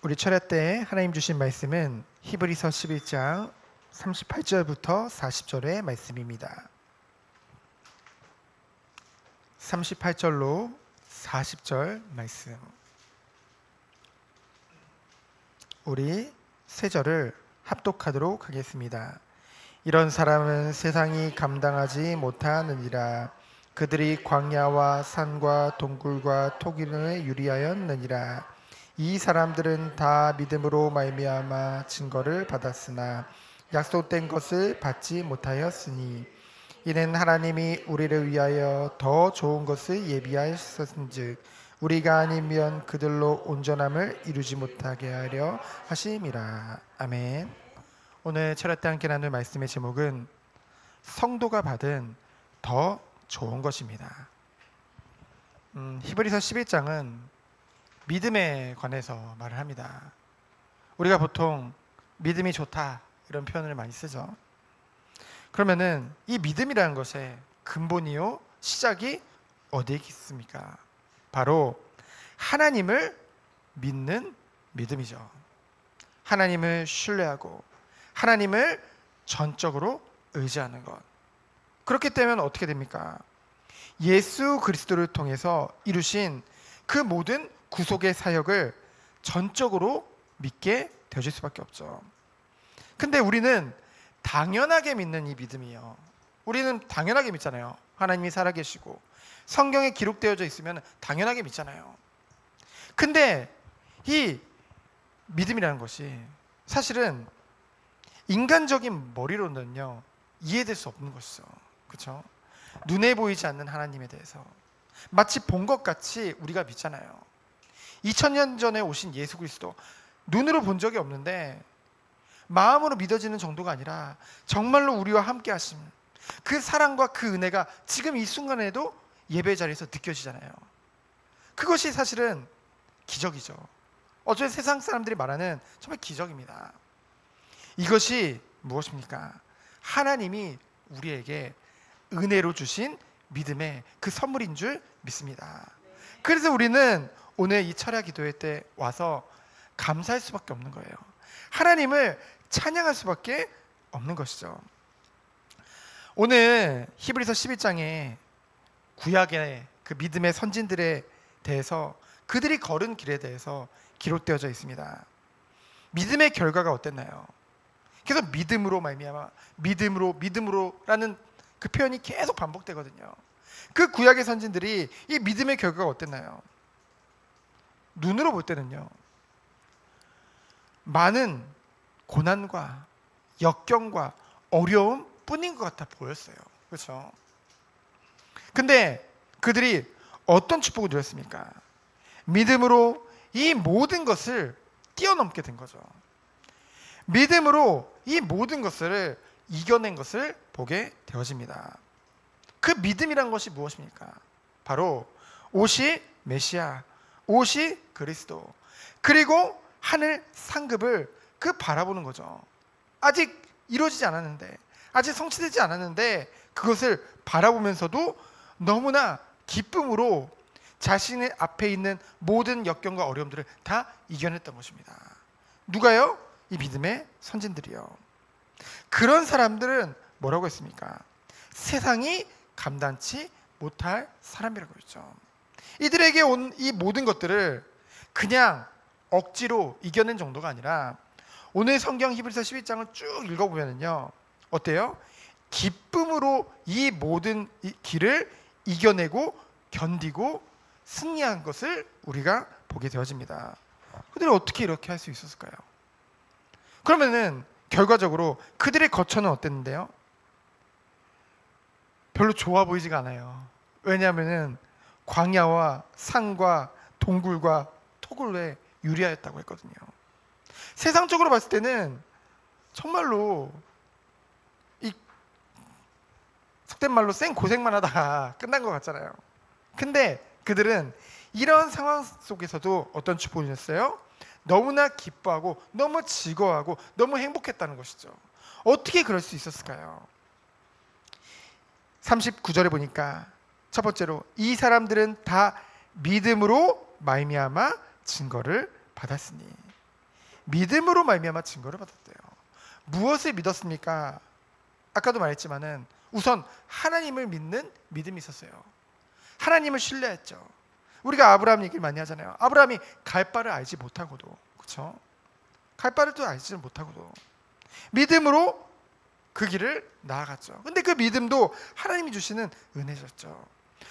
우리 철야 때 하나님 주신 말씀은 히브리서 11장 38절부터 40절의 말씀입니다. 38절로 40절 말씀. 우리 세 절을 합독하도록 하겠습니다. 이런 사람은 세상이 감당하지 못하느니라. 그들이 광야와 산과 동굴과 토기를 유리하였느니라. 이 사람들은 다 믿음으로 말미암아 증거를 받았으나 약속된 것을 받지 못하였으니 이는 하나님이 우리를 위하여 더 좋은 것을 예비하셨은즉 우리가 아니면 그들로 온전함을 이루지 못하게 하려 하심이라. 아멘. 오늘 철야 때 함께 나눌 말씀의 제목은 성도가 받은 더 좋은 것입니다. 히브리서 11장은 믿음에 관해서 말을 합니다. 우리가 보통 믿음이 좋다 이런 표현을 많이 쓰죠. 그러면은 이 믿음이라는 것의 근본이요 시작이 어디에 있습니까? 바로 하나님을 믿는 믿음이죠. 하나님을 신뢰하고 하나님을 전적으로 의지하는 것. 그렇기 때문에 어떻게 됩니까? 예수 그리스도를 통해서 이루신 그 모든 구속의 사역을 전적으로 믿게 되어질 수밖에 없죠. 근데 우리는 당연하게 믿는 이 믿음이요. 우리는 당연하게 믿잖아요. 하나님이 살아계시고 성경에 기록되어져 있으면 당연하게 믿잖아요. 근데 이 믿음이라는 것이 사실은 인간적인 머리로는요 이해될 수 없는 것이죠. 그렇죠? 눈에 보이지 않는 하나님에 대해서 마치 본 것 같이 우리가 믿잖아요. 2000년 전에 오신 예수 그리스도 눈으로 본 적이 없는데 마음으로 믿어지는 정도가 아니라 정말로 우리와 함께 하심, 그 사랑과 그 은혜가 지금 이 순간에도 예배 자리에서 느껴지잖아요. 그것이 사실은 기적이죠. 어제 세상 사람들이 말하는 정말 기적입니다. 이것이 무엇입니까? 하나님이 우리에게 은혜로 주신 믿음의 그 선물인 줄 믿습니다. 그래서 우리는 오늘 이 철야 기도회 때 와서 감사할 수밖에 없는 거예요. 하나님을 찬양할 수밖에 없는 것이죠. 오늘 히브리서 11장에 구약의 그 믿음의 선진들에 대해서 그들이 걸은 길에 대해서 기록되어져 있습니다. 믿음의 결과가 어땠나요? 계속 믿음으로 말미암아 믿음으로라는 그 표현이 계속 반복되거든요. 그 구약의 선진들이 이 믿음의 결과가 어땠나요? 눈으로 볼 때는요 많은 고난과 역경과 어려움 뿐인 것 같아 보였어요. 그렇죠? 근데 그들이 어떤 축복을 누렸습니까? 믿음으로 이 모든 것을 뛰어넘게 된 거죠. 믿음으로 이 모든 것을 이겨낸 것을 보게 되어집니다. 그 믿음이란 것이 무엇입니까? 바로 옷이 메시아, 옷이 그리스도, 그리고 하늘 상급을 그 바라보는 거죠. 아직 이루어지지 않았는데, 아직 성취되지 않았는데 그것을 바라보면서도 너무나 기쁨으로 자신의 앞에 있는 모든 역경과 어려움들을 다 이겨냈던 것입니다. 누가요? 이 믿음의 선진들이요. 그런 사람들은 뭐라고 했습니까? 세상이 감당치 못할 사람이라고 했죠. 이들에게 온 이 모든 것들을 그냥 억지로 이겨낸 정도가 아니라 오늘 성경 히브리서 11장을 쭉 읽어보면요 어때요? 기쁨으로 이 모든 길을 이겨내고 견디고 승리한 것을 우리가 보게 되어집니다. 그들이 어떻게 이렇게 할 수 있었을까요? 그러면은 결과적으로 그들의 거처는 어땠는데요? 별로 좋아 보이지가 않아요. 왜냐하면은 광야와 산과 동굴과 토굴에 유리하였다고 했거든요. 세상적으로 봤을 때는 정말로 이 속된 말로 생 고생만 하다가 끝난 것 같잖아요. 근데 그들은 이런 상황 속에서도 어떤 축복을 누렸어요? 너무나 기뻐하고 너무 즐거워하고 너무 행복했다는 것이죠. 어떻게 그럴 수 있었을까요? 39절에 보니까 첫 번째로 이 사람들은 다 믿음으로 말미암아 증거를 받았으니, 믿음으로 말미암아 증거를 받았대요. 무엇을 믿었습니까? 아까도 말했지만은 우선 하나님을 믿는 믿음이 있었어요. 하나님을 신뢰했죠. 우리가 아브라함 얘기를 많이 하잖아요. 아브라함이 갈 바를 알지 못하고도, 그렇죠? 갈 바를 또 알지 못하고도 믿음으로 그 길을 나아갔죠. 근데 그 믿음도 하나님이 주시는 은혜셨죠.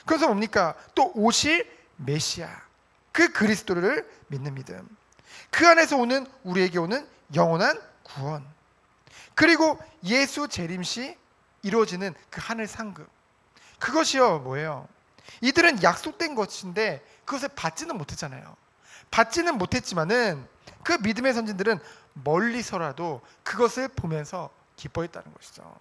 그래서 뭡니까? 또 오실 메시아, 그 그리스도를 믿는 믿음, 그 안에서 오는 우리에게 오는 영원한 구원, 그리고 예수 재림시 이루어지는 그 하늘 상급, 그것이요 뭐예요? 이들은 약속된 것인데 그것을 받지는 못했잖아요. 받지는 못했지만은 그 믿음의 선진들은 멀리서라도 그것을 보면서 기뻐했다는 것이죠.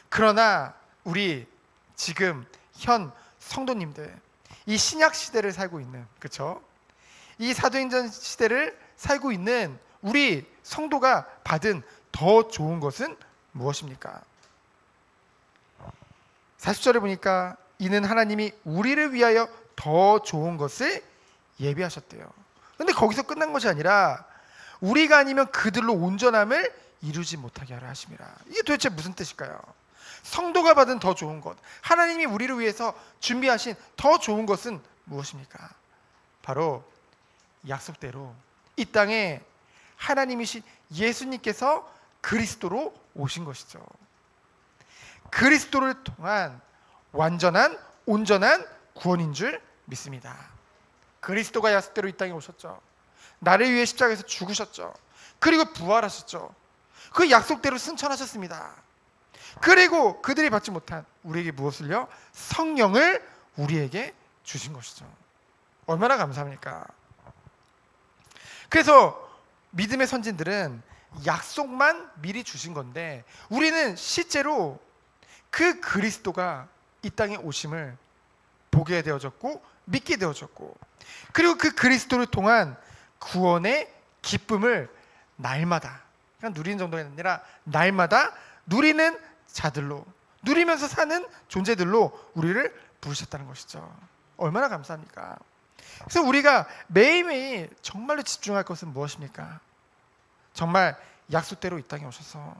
그러나 우리 지금 현 성도님들, 이 신약 시대를 살고 있는, 그렇죠? 이 사도행전 시대를 살고 있는 우리 성도가 받은 더 좋은 것은 무엇입니까? 40절에 보니까 이는 하나님이 우리를 위하여 더 좋은 것을 예비하셨대요. 근데 거기서 끝난 것이 아니라 우리가 아니면 그들로 온전함을 이루지 못하게 하려 하심이라. 이게 도대체 무슨 뜻일까요? 성도가 받은 더 좋은 것, 하나님이 우리를 위해서 준비하신 더 좋은 것은 무엇입니까? 바로 약속대로 이 땅에 하나님이신 예수님께서 그리스도로 오신 것이죠. 그리스도를 통한 완전한 온전한 구원인 줄 믿습니다. 그리스도가 약속대로 이 땅에 오셨죠. 나를 위해 십자가에서 죽으셨죠. 그리고 부활하셨죠. 그 약속대로 승천하셨습니다. 그리고 그들이 받지 못한 우리에게 무엇을요? 성령을 우리에게 주신 것이죠. 얼마나 감사합니까? 그래서 믿음의 선진들은 약속만 미리 주신 건데 우리는 실제로 그 그리스도가 이 땅에 오심을 보게 되어졌고 믿게 되어졌고, 그리고 그 그리스도를 통한 구원의 기쁨을 날마다, 그냥 누리는 정도가 아니라 날마다 누리는 자들로, 누리면서 사는 존재들로 우리를 부르셨다는 것이죠. 얼마나 감사합니까? 그래서 우리가 매일매일 정말로 집중할 것은 무엇입니까? 정말 약속대로 이 땅에 오셔서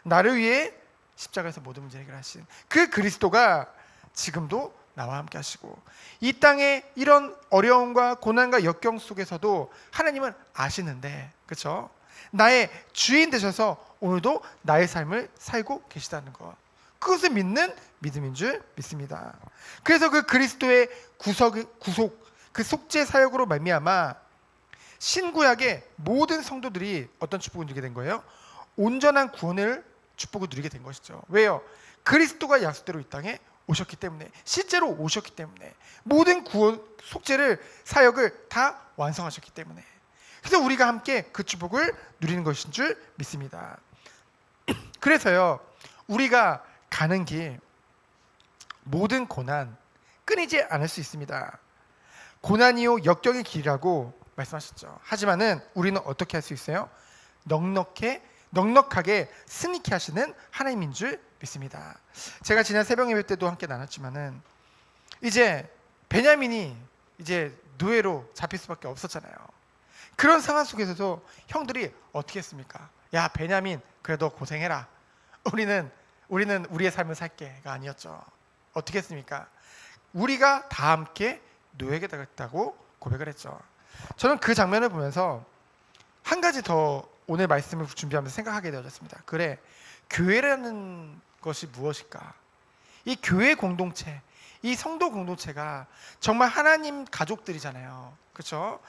나를 위해 십자가에서 모든 문제 해결하신 그 그리스도가 지금도 나와 함께 하시고, 이 땅의 이런 어려움과 고난과 역경 속에서도 하나님은 아시는데, 그렇죠? 나의 주인 되셔서 오늘도 나의 삶을 살고 계시다는 것, 그것을 믿는 믿음인 줄 믿습니다. 그래서 그 그리스도의 구속, 그 속죄 사역으로 말미암아 신구약의 모든 성도들이 어떤 축복을 누리게 된 거예요? 온전한 구원을 축복을 누리게 된 것이죠. 왜요? 그리스도가 약속대로 이 땅에 오셨기 때문에, 실제로 오셨기 때문에, 모든 구원, 속죄를, 사역을 다 완성하셨기 때문에, 그래서 우리가 함께 그 축복을 누리는 것인 줄 믿습니다. 그래서요, 우리가 가는 길 모든 고난 끊이지 않을 수 있습니다. 고난이요 역경의 길이라고 말씀하셨죠. 하지만은 우리는 어떻게 할 수 있어요? 넉넉하게 승리케 하시는 하나님인 줄 믿습니다. 제가 지난 새벽 예배 때도 함께 나눴지만은 이제 베냐민이 이제 노예로 잡힐 수밖에 없었잖아요. 그런 상황 속에서도 형들이 어떻게 했습니까? 야 베냐민 그래도 고생해라. 우리는 우리의 삶을 살게가 아니었죠. 어떻게 했습니까? 우리가 다 함께 노예가 되겠다고 고백을 했죠. 저는 그 장면을 보면서 한 가지 더 오늘 말씀을 준비하면서 생각하게 되어졌습니다. 그래, 교회라는 것이 무엇일까? 이 교회 공동체, 이 성도 공동체가 정말 하나님 가족들이잖아요. 그렇죠?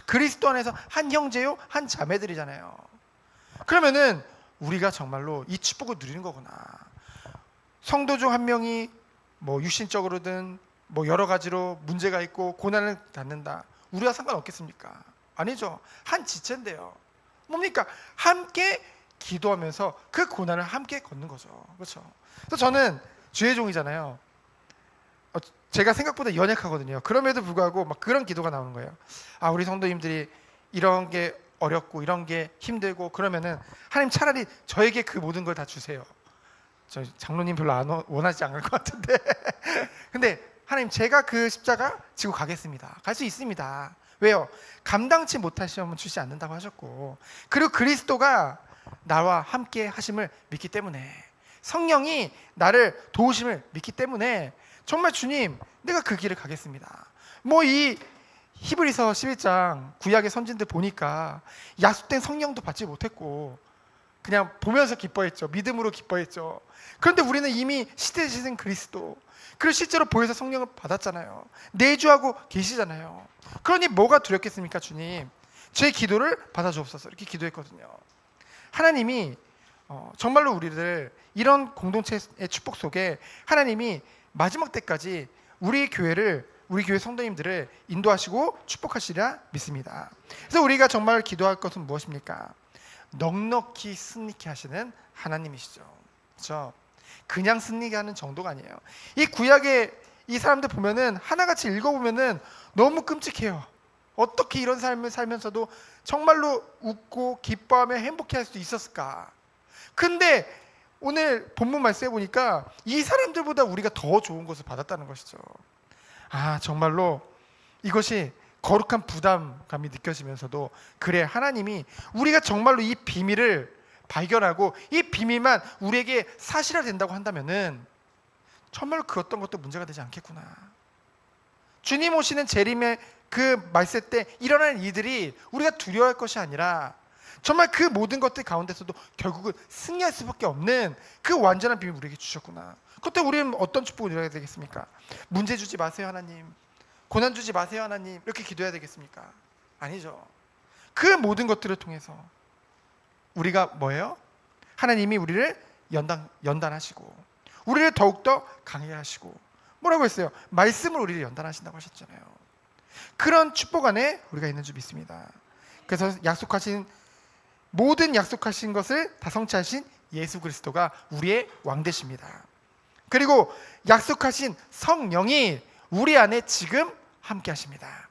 그리스도 안에서 한 형제요, 한 자매들이잖아요. 그러면은 우리가 정말로 이 축복을 누리는 거구나. 성도 중 한 명이 뭐 육신적으로든 뭐 여러 가지로 문제가 있고 고난을 갖는다. 우리가 상관없겠습니까? 아니죠. 한 지체인데요. 뭡니까? 함께 기도하면서 그 고난을 함께 걷는 거죠. 그렇죠? 그래서 저는 주의 종이잖아요. 제가 생각보다 연약하거든요. 그럼에도 불구하고 막 그런 기도가 나오는 거예요. 아, 우리 성도님들이 이런 게 어렵고 이런 게 힘들고 그러면은 하나님 차라리 저에게 그 모든 걸 다 주세요. 저 장로님 별로 원하지 않을 것 같은데 근데 하나님 제가 그 십자가 지고 가겠습니다. 갈 수 있습니다. 왜요? 감당치 못할 시험은 주지 않는다고 하셨고, 그리고 그리스도가 나와 함께 하심을 믿기 때문에, 성령이 나를 도우심을 믿기 때문에 정말 주님, 내가 그 길을 가겠습니다. 뭐 이 히브리서 11장 구약의 선진들 보니까 약속된 성령도 받지 못했고 그냥 보면서 기뻐했죠. 믿음으로 기뻐했죠. 그런데 우리는 이미 시대시된 그리스도, 그리고 실제로 보혜사 성령을 받았잖아요. 내주하고 계시잖아요. 그러니 뭐가 두렵겠습니까? 주님, 제 기도를 받아주옵소서, 이렇게 기도했거든요. 하나님이 정말로 우리를 이런 공동체의 축복 속에 하나님이 마지막 때까지 우리 교회 성도님들을 인도하시고 축복하시리라 믿습니다. 그래서 우리가 정말 기도할 것은 무엇입니까? 넉넉히 승리케 하시는 하나님이시죠. 그렇죠? 그냥 승리케 하는 정도가 아니에요. 이 구약의 이 사람들 보면은 하나같이 읽어보면은 너무 끔찍해요. 어떻게 이런 삶을 살면서도 정말로 웃고 기뻐하며 행복해할 수 있었을까? 근데 오늘 본문 말씀해 보니까 이 사람들보다 우리가 더 좋은 것을 받았다는 것이죠. 정말로 이것이 거룩한 부담감이 느껴지면서도, 그래, 하나님이 우리가 정말로 이 비밀을 발견하고 이 비밀만 우리에게 사실화 된다고 한다면은 정말로 그 어떤 것도 문제가 되지 않겠구나. 주님 오시는 재림의 그 말세 때 일어나는 일들이 우리가 두려워할 것이 아니라 정말 그 모든 것들 가운데서도 결국은 승리할 수밖에 없는 그 완전한 비밀을 우리에게 주셨구나. 그때 우리는 어떤 축복을 누려야 되겠습니까? 문제 주지 마세요 하나님, 고난 주지 마세요 하나님, 이렇게 기도해야 되겠습니까? 아니죠. 그 모든 것들을 통해서 우리가 뭐예요? 하나님이 우리를 연단하시고 우리를 더욱더 강하게 하시고, 뭐라고 했어요? 말씀을 우리를 연단하신다고 하셨잖아요. 그런 축복 안에 우리가 있는 줄 믿습니다. 그래서 모든 약속하신 것을 다 성취하신 예수 그리스도가 우리의 왕 되십니다. 그리고 약속하신 성령이 우리 안에 지금 함께 하십니다.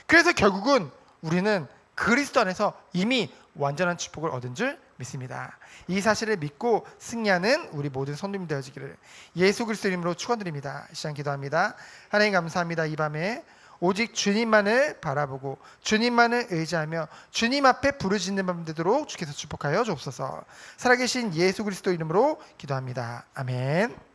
그래서 결국은 우리는 그리스도 안에서 이미 완전한 축복을 얻은 줄 믿습니다. 이 사실을 믿고 승리하는 우리 모든 성도님 되어지기를 예수 그리스도 이름으로 축원드립니다. 이 시간 기도합니다. 하나님 감사합니다. 이 밤에 오직 주님만을 바라보고 주님만을 의지하며 주님 앞에 부르짖는 밤 되도록 주께서 축복하여 주옵소서. 살아계신 예수 그리스도 이름으로 기도합니다. 아멘.